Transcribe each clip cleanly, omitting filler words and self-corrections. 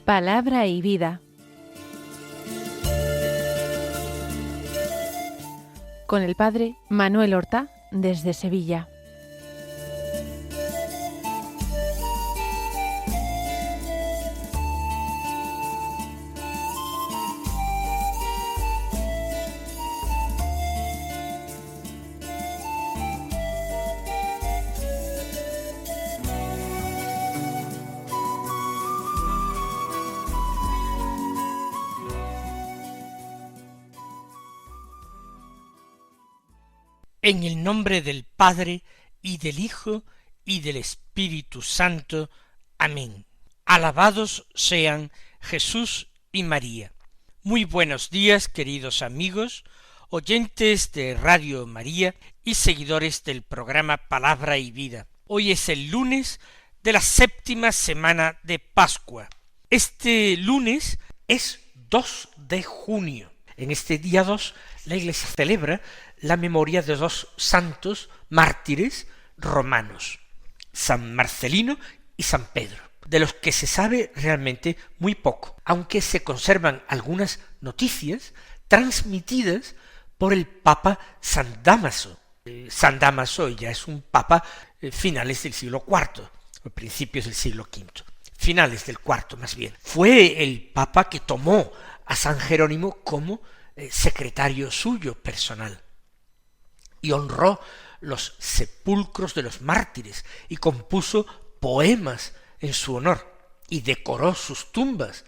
Palabra y vida. Con el padre Manuel Horta desde Sevilla. En el nombre del Padre, y del Hijo, y del Espíritu Santo. Amén. Alabados sean Jesús y María. Muy buenos días, queridos amigos, oyentes de Radio María y seguidores del programa Palabra y Vida. Hoy es el lunes de la 7ª semana de Pascua. Este lunes es 2 de junio. En este día 2, la Iglesia celebra la memoria de dos santos mártires romanos, San Marcelino y San Pedro, de los que se sabe realmente muy poco, aunque se conservan algunas noticias transmitidas por el Papa San Dámaso. San Dámaso ya es un papa finales del siglo IV, o principios del siglo V, finales del IV más bien. Fue el papa que tomó a San Jerónimo como secretario suyo personal, y honró los sepulcros de los mártires, y compuso poemas en su honor, y decoró sus tumbas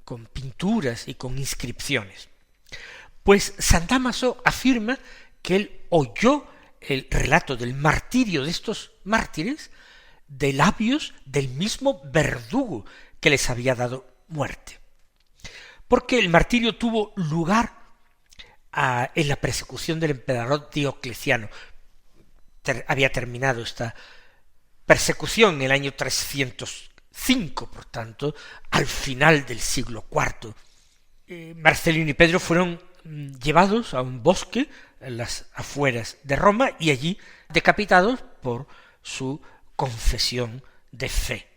con pinturas y con inscripciones. Pues San Dámaso afirma que él oyó el relato del martirio de estos mártires de labios del mismo verdugo que les había dado muerte, porque el martirio tuvo lugar en la persecución del emperador Diocleciano. Había terminado esta persecución en el año 305, por tanto, al final del siglo IV. Marcelino y Pedro fueron llevados a un bosque en las afueras de Roma y allí decapitados por su confesión de fe.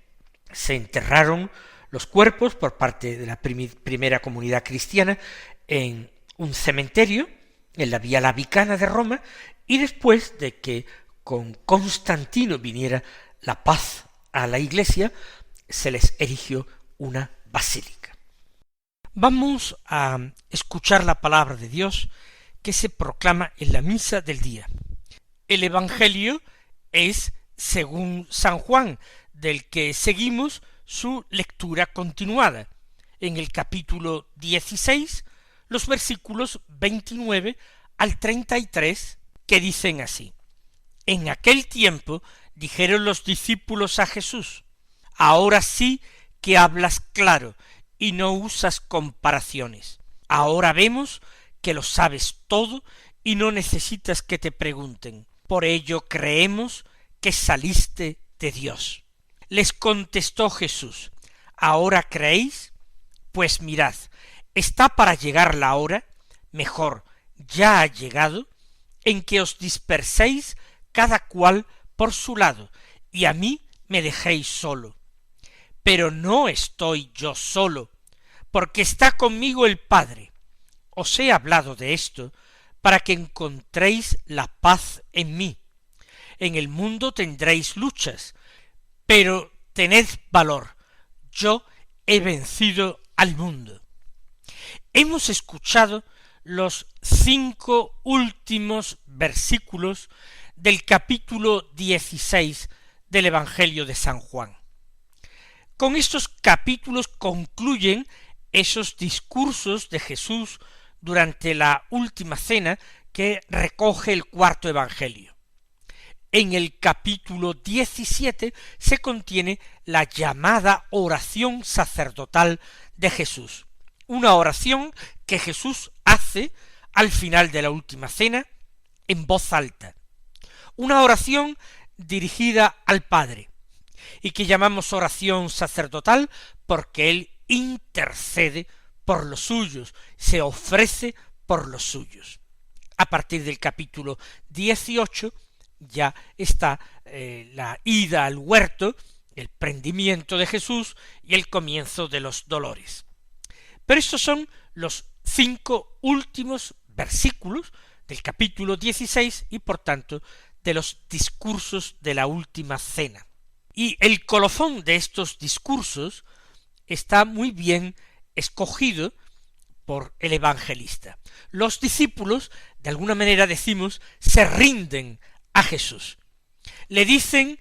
Se enterraron los cuerpos por parte de la primera comunidad cristiana en un cementerio en la Vía Lavicana de Roma, y después de que con Constantino viniera la paz a la Iglesia, se les erigió una basílica. Vamos a escuchar la palabra de Dios que se proclama en la misa del día. El Evangelio es según San Juan, del que seguimos su lectura continuada, en el capítulo 16, los versículos 29 al 33, que dicen así: En aquel tiempo dijeron los discípulos a Jesús: Ahora sí que hablas claro y no usas comparaciones. Ahora vemos que lo sabes todo y no necesitas que te pregunten. Por ello creemos que saliste de Dios. Les contestó Jesús: ¿Ahora creéis? Pues mirad, está para llegar la hora, mejor, ya ha llegado, en que os disperséis cada cual por su lado, y a mí me dejéis solo. Pero no estoy yo solo, porque está conmigo el Padre. Os he hablado de esto para que encontréis la paz en mí. En el mundo tendréis luchas, pero tened valor, yo he vencido al mundo. Hemos escuchado los 5 últimos versículos del capítulo 16 del Evangelio de San Juan. Con estos capítulos concluyen esos discursos de Jesús durante la última cena que recoge el 4º Evangelio. En el capítulo 17 se contiene la llamada oración sacerdotal de Jesús, una oración que Jesús hace al final de la última cena en voz alta, una oración dirigida al Padre, y que llamamos oración sacerdotal porque Él intercede por los suyos, se ofrece por los suyos. A partir del capítulo 18 ya está la ida al huerto el prendimiento de Jesús y el comienzo de los dolores. Pero estos son los 5 últimos versículos del capítulo 16 y por tanto de los discursos de la última cena. Y el colofón de estos discursos está muy bien escogido por el evangelista. Los discípulos, de alguna manera decimos, se rinden a Jesús. Le dicen: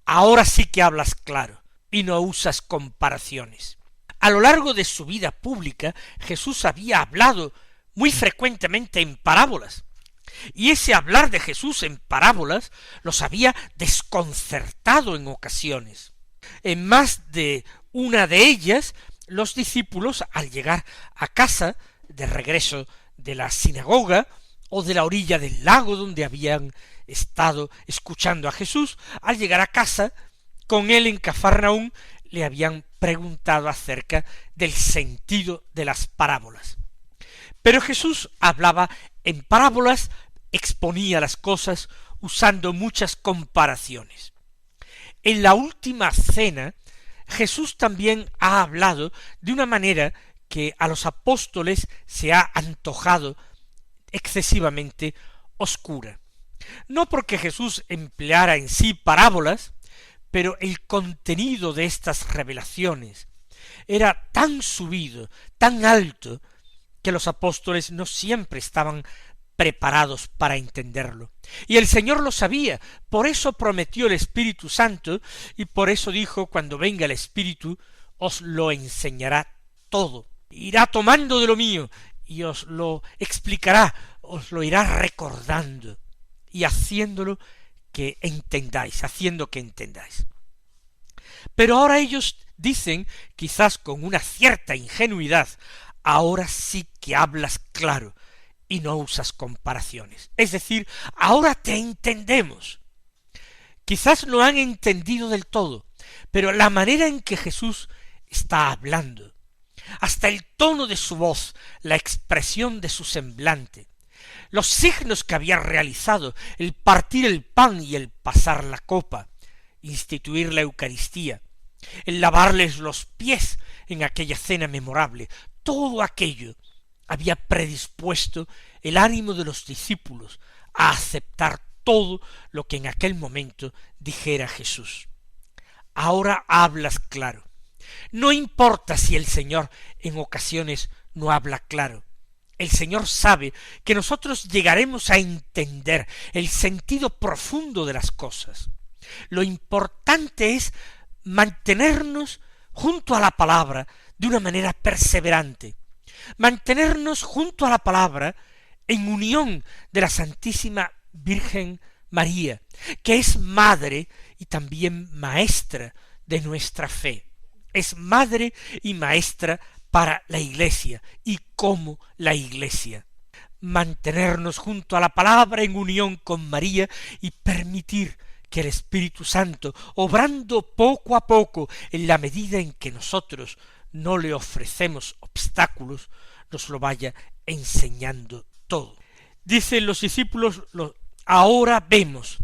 ahora sí que hablas claro y no usas comparaciones. A lo largo de su vida pública, Jesús había hablado muy frecuentemente en parábolas, y ese hablar de Jesús en parábolas los había desconcertado en ocasiones. En más de una de ellas, los discípulos, al llegar a casa, de regreso de la sinagoga, o de la orilla del lago donde habían estado escuchando a Jesús, al llegar a casa, con él en Cafarnaúm, le habían preguntado acerca del sentido de las parábolas. Pero Jesús hablaba en parábolas, exponía las cosas usando muchas comparaciones. En la última cena, Jesús también ha hablado de una manera que a los apóstoles se ha antojado excesivamente oscura. No porque Jesús empleara en sí parábolas, pero el contenido de estas revelaciones era tan subido, tan alto, que los apóstoles no siempre estaban preparados para entenderlo. Y el Señor lo sabía, por eso prometió el Espíritu Santo, y por eso dijo: cuando venga el Espíritu, os lo enseñará todo. Irá tomando de lo mío, y os lo explicará, os lo irá recordando, y haciendo que entendáis. Pero ahora ellos dicen, quizás con una cierta ingenuidad: ahora sí que hablas claro y no usas comparaciones. Es decir, ahora te entendemos. Quizás no han entendido del todo, pero la manera en que Jesús está hablando, hasta el tono de su voz, la expresión de su semblante, los signos que había realizado, el partir el pan y el pasar la copa, instituir la Eucaristía, el lavarles los pies en aquella cena memorable, todo aquello había predispuesto el ánimo de los discípulos a aceptar todo lo que en aquel momento dijera Jesús. Ahora hablas claro. No importa si el Señor en ocasiones no habla claro. El Señor sabe que nosotros llegaremos a entender el sentido profundo de las cosas. Lo importante es mantenernos junto a la palabra de una manera perseverante, mantenernos junto a la palabra en unión de la Santísima Virgen María, que es madre y también maestra de nuestra fe. Es madre y maestra para la Iglesia y como la Iglesia. Mantenernos junto a la palabra en unión con María y permitir que el Espíritu Santo, obrando poco a poco en la medida en que nosotros no le ofrecemos obstáculos, nos lo vaya enseñando todo. Dicen los discípulos: ahora vemos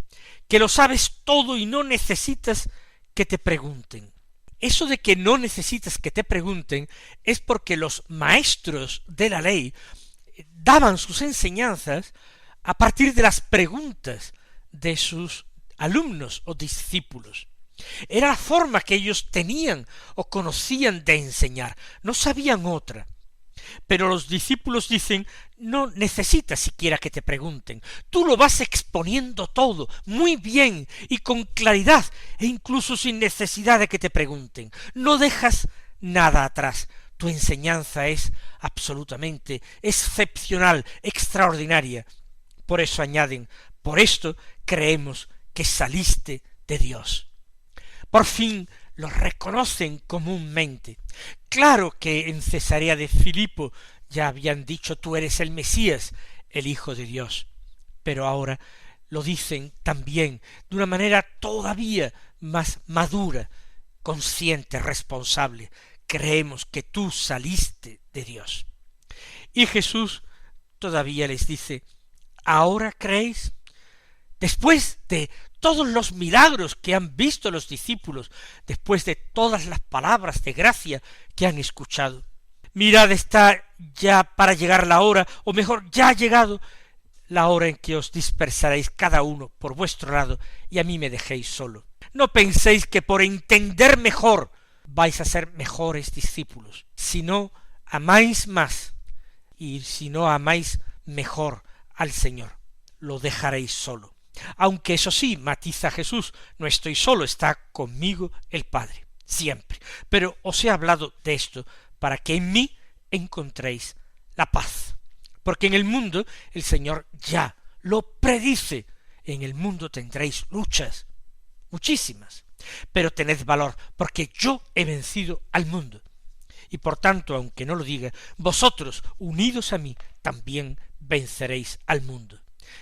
que lo sabes todo y no necesitas que te pregunten. Eso de que no necesitas que te pregunten es porque los maestros de la ley daban sus enseñanzas a partir de las preguntas de sus alumnos o discípulos. Era la forma que ellos tenían o conocían de enseñar, no sabían otra. Pero los discípulos dicen: no necesitas siquiera que te pregunten, tú lo vas exponiendo todo muy bien y con claridad, e incluso sin necesidad de que te pregunten. No dejas nada atrás. Tu enseñanza es absolutamente excepcional, extraordinaria. Por eso añaden: por esto creemos que saliste de Dios. Por fin lo reconocen comúnmente. Claro que en Cesarea de Filipo ya habían dicho: tú eres el Mesías, el Hijo de Dios. Pero ahora lo dicen también de una manera todavía más madura, consciente, responsable. Creemos que tú saliste de Dios. Y Jesús todavía les dice: ¿ahora creéis? Después de todos los milagros que han visto los discípulos después de todas las palabras de gracia que han escuchado. Mirad, está ya para llegar la hora, o mejor, ya ha llegado la hora en que os dispersaréis cada uno por vuestro lado y a mí me dejéis solo. No penséis que por entender mejor vais a ser mejores discípulos. Si no amáis más y si no amáis mejor al Señor, lo dejaréis solo. Aunque eso sí, matiza Jesús, no estoy solo, está conmigo el Padre, siempre. Pero os he hablado de esto para que en mí encontréis la paz. Porque en el mundo el Señor ya lo predice. En el mundo tendréis luchas, muchísimas. Pero tened valor, porque yo he vencido al mundo. Y por tanto, aunque no lo diga, vosotros, unidos a mí, también venceréis al mundo.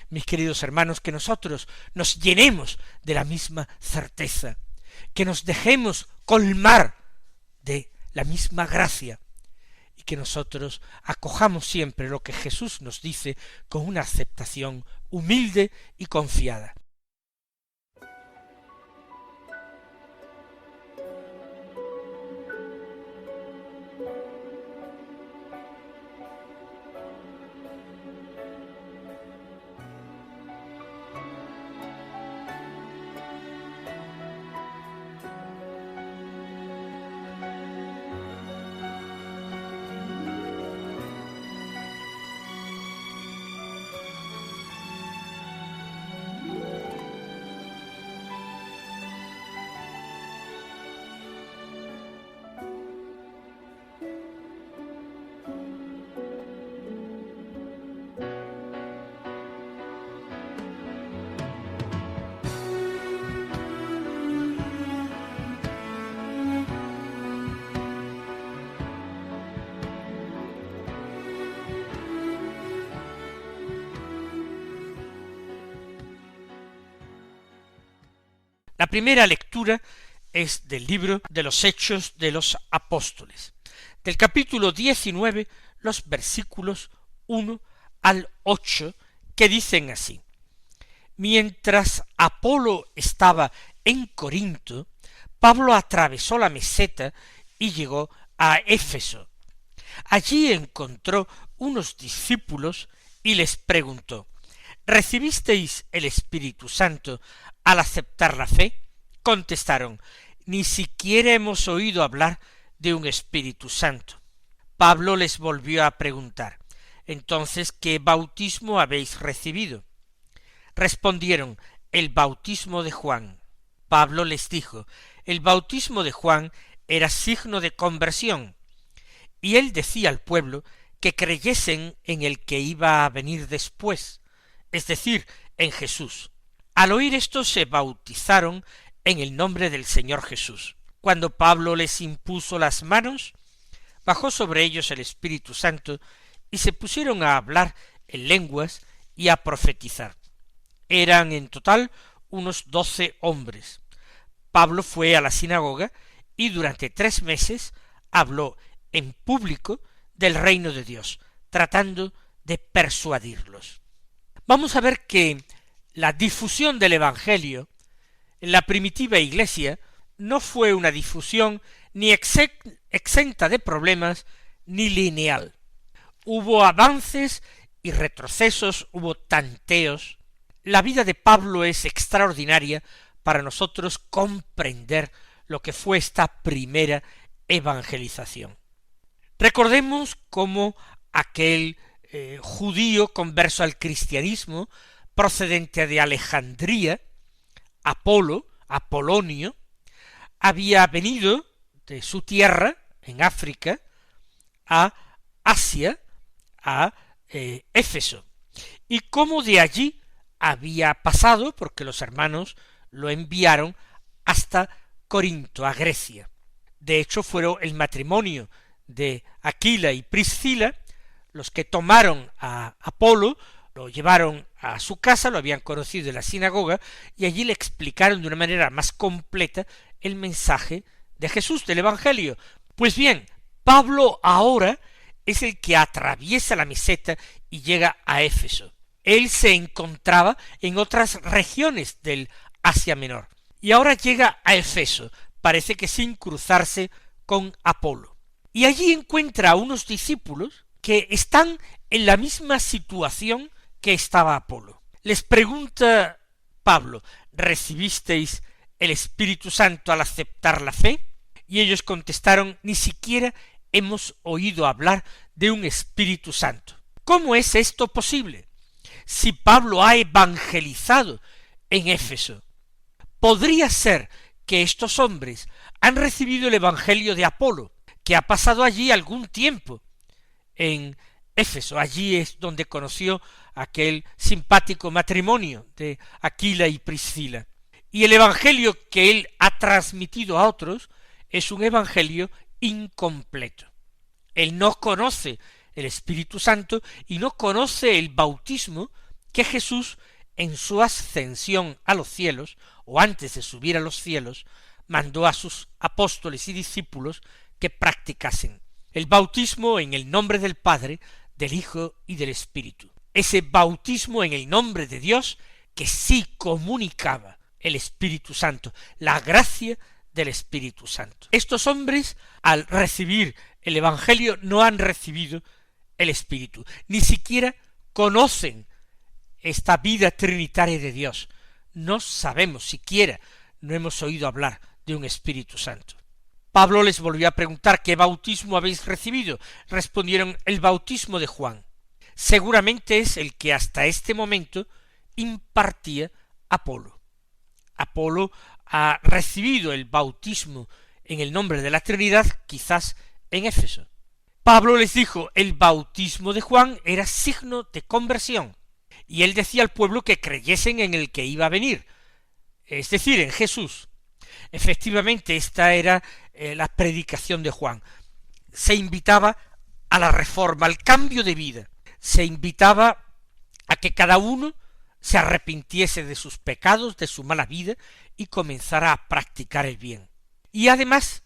Mis queridos hermanos, que nosotros nos llenemos de la misma certeza, que nos dejemos colmar de la misma gracia, y que nosotros acojamos siempre lo que Jesús nos dice con una aceptación humilde y confiada. La primera lectura es del libro de los Hechos de los Apóstoles, del capítulo 19, los versículos 1 al 8, que dicen así: Mientras Apolo estaba en Corinto, Pablo atravesó la meseta y llegó a Éfeso. Allí encontró unos discípulos y les preguntó: ¿Recibisteis el Espíritu Santo al aceptar la fe? Contestaron: ni siquiera hemos oído hablar de un Espíritu Santo. Pablo les volvió a preguntar: entonces, ¿qué bautismo habéis recibido? Respondieron: el bautismo de Juan. Pablo les dijo: el bautismo de Juan era signo de conversión, y él decía al pueblo que creyesen en el que iba a venir después, es decir, en Jesús. Al oír esto se bautizaron en el nombre del Señor Jesús. Cuando Pablo les impuso las manos, bajó sobre ellos el Espíritu Santo y se pusieron a hablar en lenguas y a profetizar. Eran en total unos 12 hombres. Pablo fue a la sinagoga y durante 3 meses habló en público del reino de Dios, tratando de persuadirlos. Vamos a ver que la difusión del Evangelio en la primitiva Iglesia no fue una difusión ni exenta de problemas ni lineal. Hubo avances y retrocesos, hubo tanteos. La vida de Pablo es extraordinaria para nosotros comprender lo que fue esta primera evangelización. Recordemos cómo aquel judío converso al cristianismo, procedente de Alejandría, Apolonio, había venido de su tierra, en África, a Asia, a Éfeso, y cómo de allí había pasado, porque los hermanos lo enviaron hasta Corinto, a Grecia. De hecho, fueron el matrimonio de Aquila y Priscila los que tomaron a Apolo, lo llevaron a su casa, lo habían conocido en la sinagoga, y allí le explicaron de una manera más completa el mensaje de Jesús, del Evangelio. Pues bien, Pablo ahora es el que atraviesa la meseta y llega a Éfeso. Él se encontraba en otras regiones del Asia Menor. Y ahora llega a Efeso, parece que sin cruzarse con Apolo. Y allí encuentra a unos discípulos que están en la misma situación que estaba Apolo. Les pregunta Pablo, ¿recibisteis el Espíritu Santo al aceptar la fe? Y ellos contestaron, ni siquiera hemos oído hablar de un Espíritu Santo. ¿Cómo es esto posible? Si Pablo ha evangelizado en Éfeso, podría ser que estos hombres han recibido el Evangelio de Apolo, que ha pasado allí algún tiempo en Éfeso. Allí es donde conoció aquel simpático matrimonio de Aquila y Priscila. Y el Evangelio que él ha transmitido a otros es un Evangelio incompleto. Él no conoce el Espíritu Santo y no conoce el bautismo que Jesús en su ascensión a los cielos, o antes de subir a los cielos, mandó a sus apóstoles y discípulos que practicasen el bautismo en el nombre del Padre, del Hijo y del Espíritu. Ese bautismo en el nombre de Dios que sí comunicaba el Espíritu Santo, la gracia del Espíritu Santo. Estos hombres, al recibir el Evangelio, no han recibido el Espíritu, ni siquiera conocen esta vida trinitaria de Dios. No sabemos siquiera, no hemos oído hablar de un Espíritu Santo. Pablo les volvió a preguntar, ¿qué bautismo habéis recibido? Respondieron, el bautismo de Juan. Seguramente es el que hasta este momento impartía Apolo. Apolo ha recibido el bautismo en el nombre de la Trinidad, quizás en Éfeso. Pablo les dijo, el bautismo de Juan era signo de conversión, y él decía al pueblo que creyesen en el que iba a venir, es decir, en Jesús. Efectivamente, esta era la predicación de Juan. Se invitaba a la reforma, al cambio de vida. Se invitaba a que cada uno se arrepintiese de sus pecados, de su mala vida, y comenzara a practicar el bien. Y además,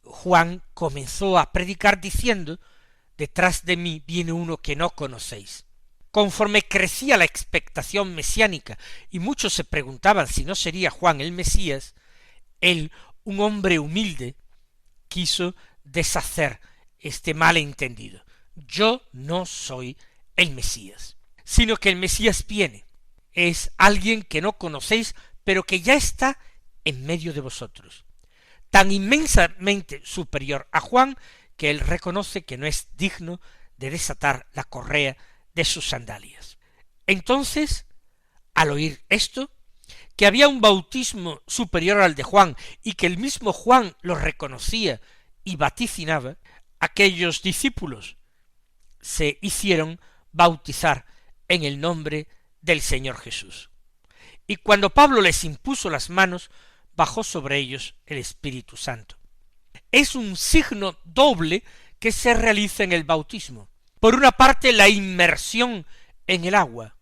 Juan comenzó a predicar diciendo, detrás de mí viene uno que no conocéis. Conforme crecía la expectación mesiánica, y muchos se preguntaban si no sería Juan el Mesías, él, un hombre humilde, quiso deshacer este malentendido. Yo no soy el Mesías, sino que el Mesías viene. Es alguien que no conocéis, pero que ya está en medio de vosotros. Tan inmensamente superior a Juan, que él reconoce que no es digno de desatar la correa de sus sandalias. Entonces, al oír esto, que había un bautismo superior al de Juan, y que el mismo Juan lo reconocía y vaticinaba, aquellos discípulos se hicieron bautizar en el nombre del Señor Jesús. Y cuando Pablo les impuso las manos, bajó sobre ellos el Espíritu Santo. Es un signo doble que se realiza en el bautismo. Por una parte, la inmersión en el agua,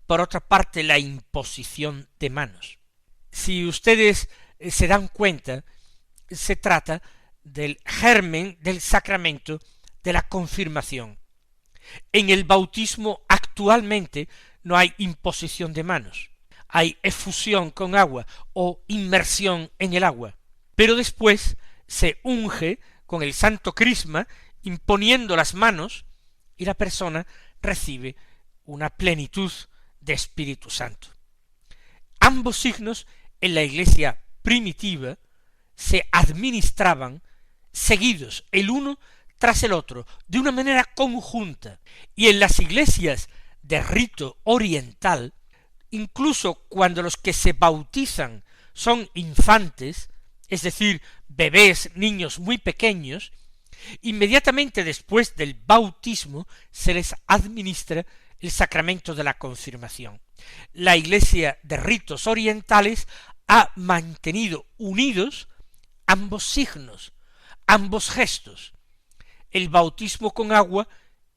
por otra parte, la imposición de manos. Si ustedes se dan cuenta, se trata del germen del sacramento de la confirmación. En el bautismo actualmente no hay imposición de manos, hay efusión con agua o inmersión en el agua, pero después se unge con el santo crisma imponiendo las manos y la persona recibe una plenitud de Espíritu Santo. Ambos signos en la iglesia primitiva se administraban seguidos el uno tras el otro, de una manera conjunta, y en las iglesias de rito oriental, incluso cuando los que se bautizan son infantes, es decir, bebés, niños muy pequeños, inmediatamente después del bautismo se les administra el sacramento de la confirmación. La iglesia de ritos orientales ha mantenido unidos ambos signos, ambos gestos, el bautismo con agua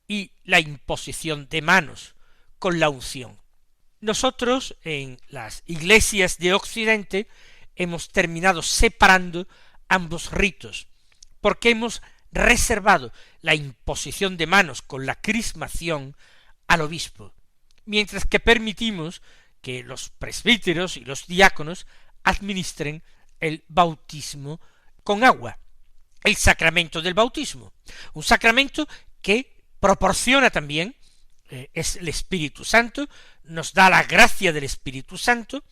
y la imposición de manos con la unción. Nosotros en las iglesias de Occidente hemos terminado separando ambos ritos, porque hemos reservado la imposición de manos con la crismación al obispo, mientras que permitimos que los presbíteros y los diáconos administren el bautismo con agua, el sacramento del bautismo, un sacramento que proporciona también, es el Espíritu Santo, nos da la gracia del Espíritu Santo,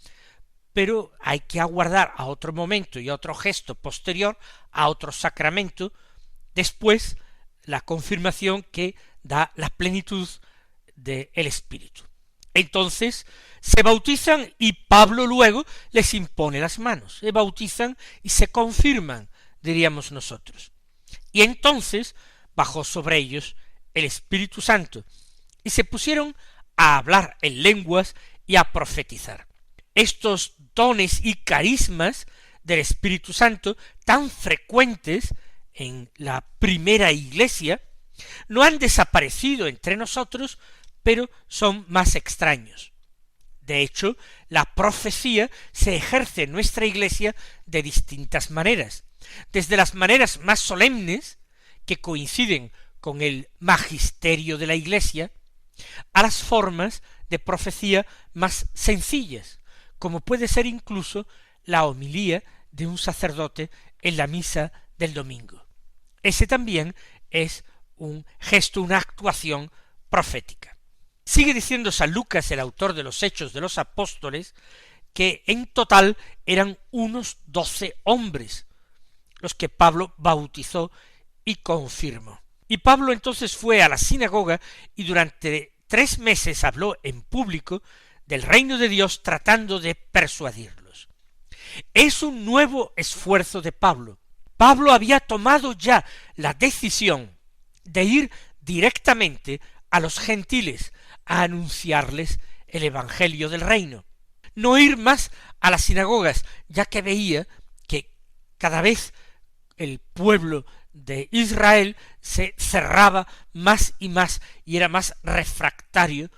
pero hay que aguardar a otro momento y a otro gesto posterior, a otro sacramento, después la confirmación que da la plenitud del Espíritu. Entonces se bautizan y Pablo luego les impone las manos, se bautizan y se confirman, diríamos nosotros. Y entonces bajó sobre ellos el Espíritu Santo y se pusieron a hablar en lenguas y a profetizar. Estos dones y carismas del Espíritu Santo, tan frecuentes en la primera iglesia, no han desaparecido entre nosotros, pero son más extraños. De hecho, la profecía se ejerce en nuestra iglesia de distintas maneras, desde las maneras más solemnes, que coinciden con el magisterio de la iglesia, a las formas de profecía más sencillas, como puede ser incluso la homilía de un sacerdote en la misa del domingo. Ese también es un gesto, una actuación profética. Sigue diciendo San Lucas, el autor de los Hechos de los Apóstoles, que en total eran unos 12 hombres los que Pablo bautizó y confirmó. Y Pablo entonces fue a la sinagoga y durante 3 meses habló en público del reino de Dios tratando de persuadirlos. Es un nuevo esfuerzo de Pablo. Pablo había tomado ya la decisión de ir directamente a los gentiles a anunciarles el evangelio del reino. No ir más a las sinagogas, ya que veía que cada vez el pueblo de Israel se cerraba más y más y era más refractario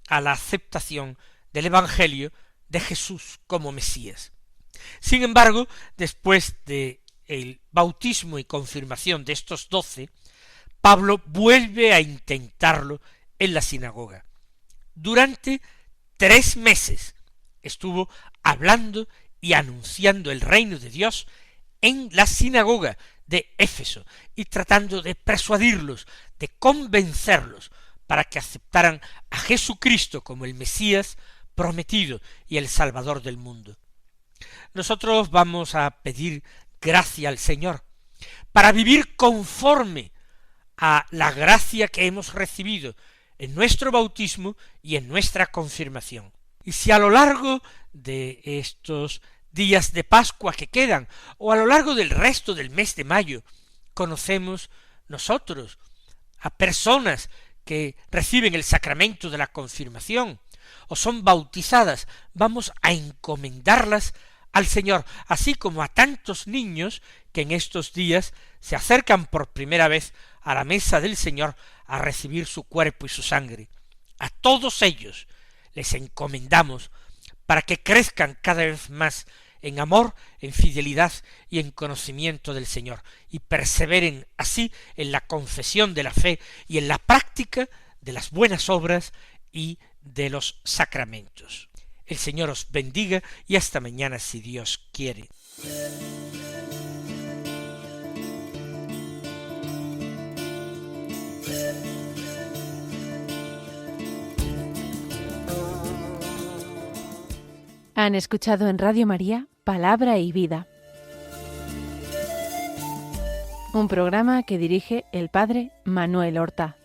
a la aceptación del evangelio de Jesús como Mesías. Sin embargo, después de el bautismo y confirmación de estos 12, Pablo vuelve a intentarlo en la sinagoga. Durante 3 meses estuvo hablando y anunciando el reino de Dios en la sinagoga de Éfeso y tratando de persuadirlos, de convencerlos para que aceptaran a Jesucristo como el Mesías prometido y el Salvador del mundo. Nosotros vamos a pedir gracia al Señor para vivir conforme a la gracia que hemos recibido en nuestro bautismo y en nuestra confirmación. Y si a lo largo de estos días de Pascua que quedan, o a lo largo del resto del mes de mayo, conocemos nosotros a personas que reciben el sacramento de la confirmación, o son bautizadas, vamos a encomendarlas al Señor, así como a tantos niños que en estos días se acercan por primera vez a la mesa del Señor a recibir su cuerpo y su sangre. A todos ellos les encomendamos para que crezcan cada vez más en amor, en fidelidad y en conocimiento del Señor, y perseveren así en la confesión de la fe y en la práctica de las buenas obras y de los sacramentos. El Señor os bendiga y hasta mañana si Dios quiere. Han escuchado en Radio María Palabra y Vida, un programa que dirige el Padre Manuel Horta.